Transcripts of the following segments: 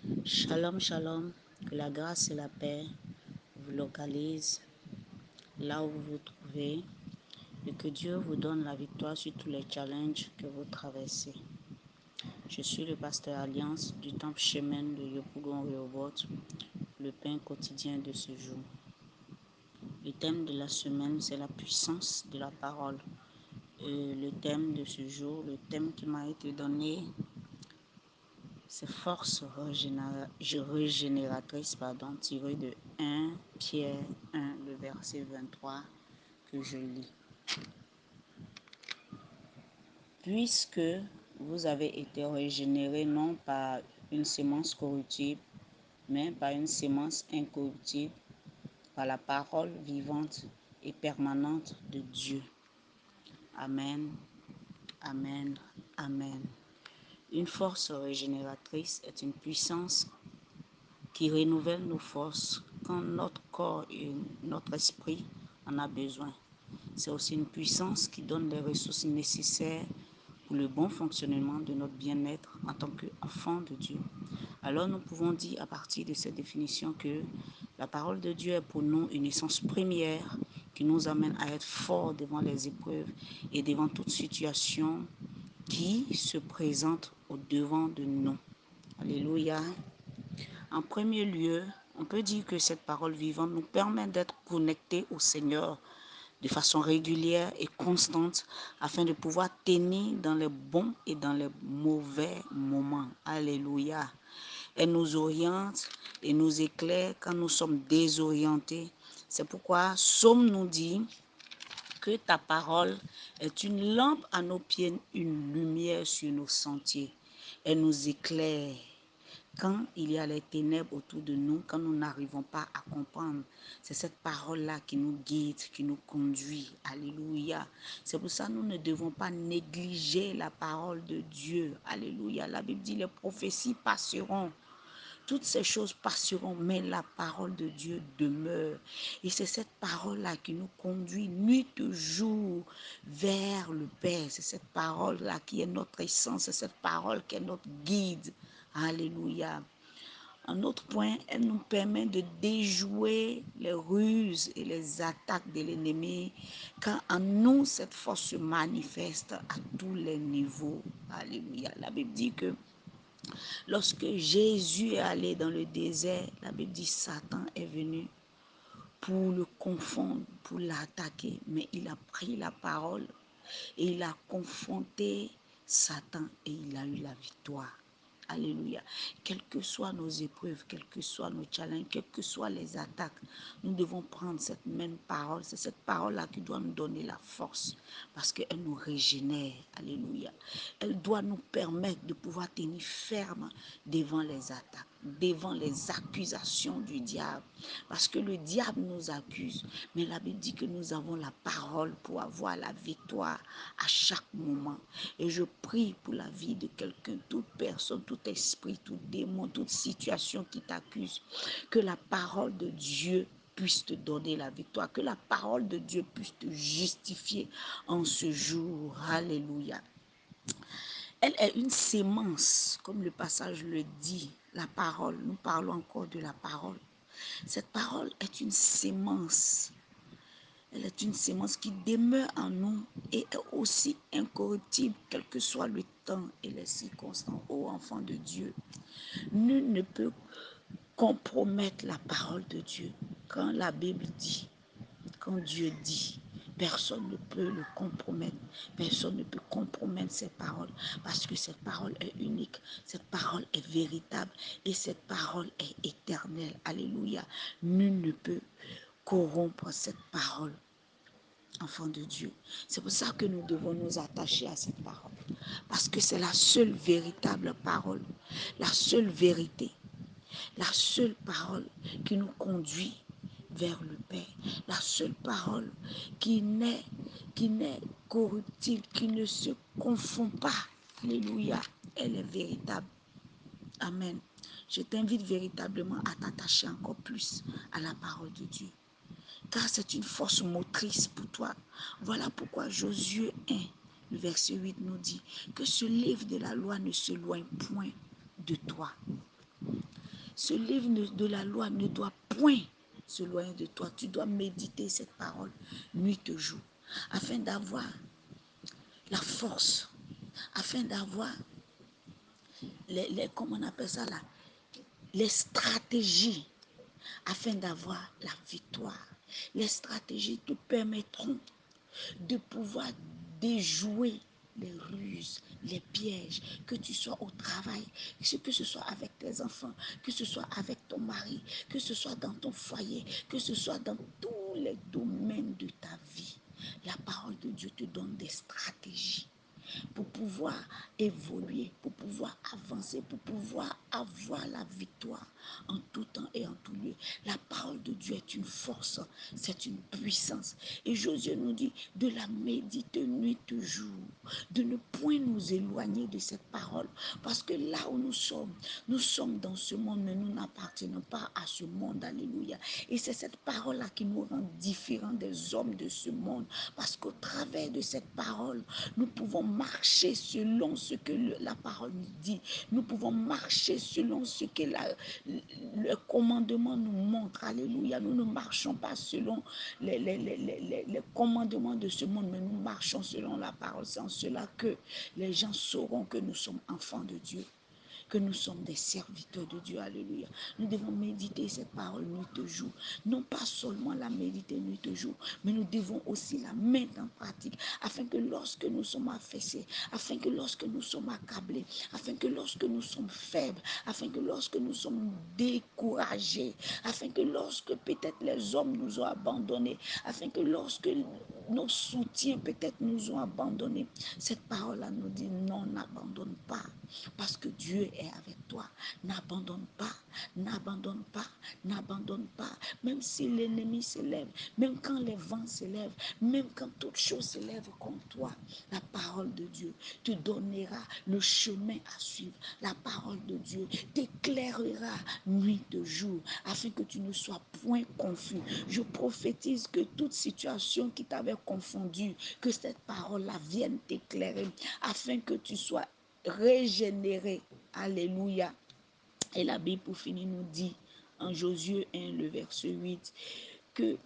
Shalom, shalom, que la grâce et la paix vous localisent là où vous vous trouvez et que Dieu vous donne la victoire sur tous les challenges que vous traversez. Je suis le pasteur Alliance du temple chemin de Yopougon Rehoboth, le pain quotidien de ce jour. Le thème de la semaine, c'est la puissance de la parole. Le thème de ce jour, le thème qui m'a été donné, c'est force régénératrice, tiré de 1 Pierre 1, le verset 23 que je lis. Puisque vous avez été régénérés non par une sémence corruptible, mais par une sémence incorruptible, par la parole vivante et permanente de Dieu. Amen, amen, amen. Une force régénératrice est une puissance qui renouvelle nos forces quand notre corps et notre esprit en a besoin. C'est aussi une puissance qui donne les ressources nécessaires pour le bon fonctionnement de notre bien-être en tant qu'enfant de Dieu. Alors nous pouvons dire à partir de cette définition que la parole de Dieu est pour nous une essence première qui nous amène à être forts devant les épreuves et devant toute situation qui se présente au devant de nous. Alléluia. En premier lieu, on peut dire que cette parole vivante nous permet d'être connectés au Seigneur de façon régulière et constante afin de pouvoir tenir dans les bons et dans les mauvais moments. Alléluia. Elle nous oriente et nous éclaire quand nous sommes désorientés. C'est pourquoi Psaume nous dit que ta parole est une lampe à nos pieds, une lumière sur nos sentiers. Elle nous éclaire quand il y a les ténèbres autour de nous, quand nous n'arrivons pas à comprendre. C'est cette parole-là qui nous guide, qui nous conduit. Alléluia. C'est pour ça que nous ne devons pas négliger la parole de Dieu. Alléluia. La Bible dit les prophéties passeront. Toutes ces choses passeront, mais la parole de Dieu demeure. Et c'est cette parole-là qui nous conduit nuit et jour vers le Père. C'est cette parole-là qui est notre essence. C'est cette parole qui est notre guide. Alléluia. Un autre point, elle nous permet de déjouer les ruses et les attaques de l'ennemi quand en nous cette force se manifeste à tous les niveaux. Alléluia. La Bible dit que lorsque Jésus est allé dans le désert, la Bible dit Satan est venu pour le confondre, pour l'attaquer. Mais il a pris la parole et il a confronté Satan et il a eu la victoire. Alléluia. Quelles que soient nos épreuves, quels que soient nos challenges, quelles que soient les attaques, nous devons prendre cette même parole. C'est cette parole-là qui doit nous donner la force parce qu'elle nous régénère. Alléluia. Elle doit nous permettre de pouvoir tenir ferme devant les attaques, devant les accusations du diable. Parce que le diable nous accuse, mais la Bible dit que nous avons la parole pour avoir la victoire à chaque moment. Et je prie pour la vie de quelqu'un, toute personne, tout esprit, tout démon, toute situation qui t'accuse, que la parole de Dieu puisse te donner la victoire, que la parole de Dieu puisse te justifier en ce jour. Alléluia. Elle est une sémence, comme le passage le dit, la parole. Nous parlons encore de la parole. Cette parole est une sémence. Elle est une sémence qui demeure en nous et est aussi incorruptible, quel que soit le temps et les circonstances. Ô enfant de Dieu, nul ne peut compromettre la parole de Dieu. Quand la Bible dit, quand Dieu dit, personne ne peut le compromettre. Personne ne peut compromettre cette parole parce que cette parole est unique. Cette parole est véritable et cette parole est éternelle. Alléluia. Nul ne peut corrompre cette parole. Enfants de Dieu. C'est pour ça que nous devons nous attacher à cette parole. Parce que c'est la seule véritable parole, la seule vérité, la seule parole qui nous conduit vers le Père, la seule parole qui n'est corruptible, qui ne se confond pas. Alléluia, elle est véritable. Amen. Je t'invite véritablement à t'attacher encore plus à la parole de Dieu. Car c'est une force motrice pour toi. Voilà pourquoi Josué 1, le verset 8 nous dit que ce livre de la loi ne s'éloigne point de toi. Ce livre de la loi ne doit point s'éloigner de toi. Tu dois méditer cette parole nuit et jour, afin d'avoir la force, afin d'avoir comment on appelle ça là, les stratégies, afin d'avoir la victoire. Les stratégies te permettront de pouvoir déjouer les ruses, les pièges, que tu sois au travail, que ce soit avec tes enfants, que ce soit avec ton mari, que ce soit dans ton foyer, que ce soit dans tous les domaines de ta vie. La parole de Dieu te donne des stratégies pour pouvoir évoluer, pour pouvoir avancer, pour pouvoir avoir la victoire en tout temps et en tout lieu. La parole de Dieu est une force, c'est une puissance. Et Josué nous dit de la méditer nuit et jour, de ne point nous éloigner de cette parole. Parce que là où nous sommes dans ce monde, mais nous n'appartenons pas à ce monde. Alléluia. Et c'est cette parole-là qui nous rend différents des hommes de ce monde. Parce qu'au travers de cette parole, nous pouvons marcher selon ce que la parole nous dit. Nous pouvons marcher selon ce que le commandement nous montre. Alléluia. Nous ne marchons pas selon les commandements de ce monde, mais nous marchons selon la parole. C'est en cela que les gens sauront que nous sommes enfants de Dieu, que nous sommes des serviteurs de Dieu. Alléluia. Nous devons méditer cette parole nuit et jour. Non pas seulement la méditer nuit et jour, mais nous devons aussi la mettre en pratique, afin que lorsque nous sommes affaissés, afin que lorsque nous sommes accablés, afin que lorsque nous sommes faibles, afin que lorsque nous sommes découragés, afin que lorsque peut-être les hommes nous ont abandonnés, afin que lorsque nos soutiens peut-être nous ont abandonnés, cette parole-là nous dit non, n'abandonne pas, parce que Dieu est avec toi. N'abandonne pas, n'abandonne pas, n'abandonne pas. Même si l'ennemi s'élève, même quand les vents s'élèvent, même quand toute chose s'élève contre toi, la parole de Dieu te donnera le chemin à suivre. La parole de Dieu t'éclairera nuit et jour, afin que tu ne sois point confus. Je prophétise que toute situation qui t'avait confondu, que cette parole-là vienne t'éclairer, afin que tu sois régénéré. Alléluia. Et la Bible, pour finir, nous dit en Josué 1, le verset 8, que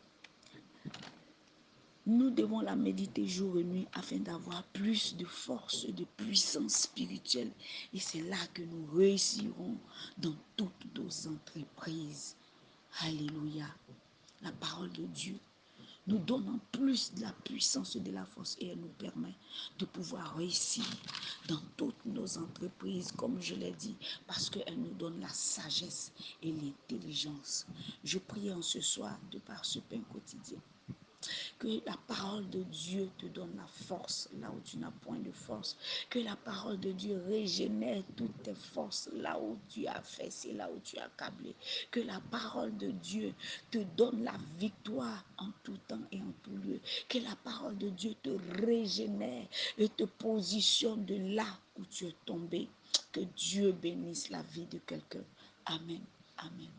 nous devons la méditer jour et nuit afin d'avoir plus de force, de puissance spirituelle. Et c'est là que nous réussirons dans toutes nos entreprises. Alléluia. La parole de Dieu nous donne en plus de la puissance et de la force, et elle nous permet de pouvoir réussir dans toutes nos entreprises, comme je l'ai dit, parce qu'elle nous donne la sagesse et l'intelligence. Je prie en ce soir, de par ce pain quotidien, que la parole de Dieu te donne la force là où tu n'as point de force. Que la parole de Dieu régénère toutes tes forces là où tu as fessé, là où tu as câblé. Que la parole de Dieu te donne la victoire en tout temps et en tout lieu. Que la parole de Dieu te régénère et te positionne de là où tu es tombé. Que Dieu bénisse la vie de quelqu'un. Amen. Amen.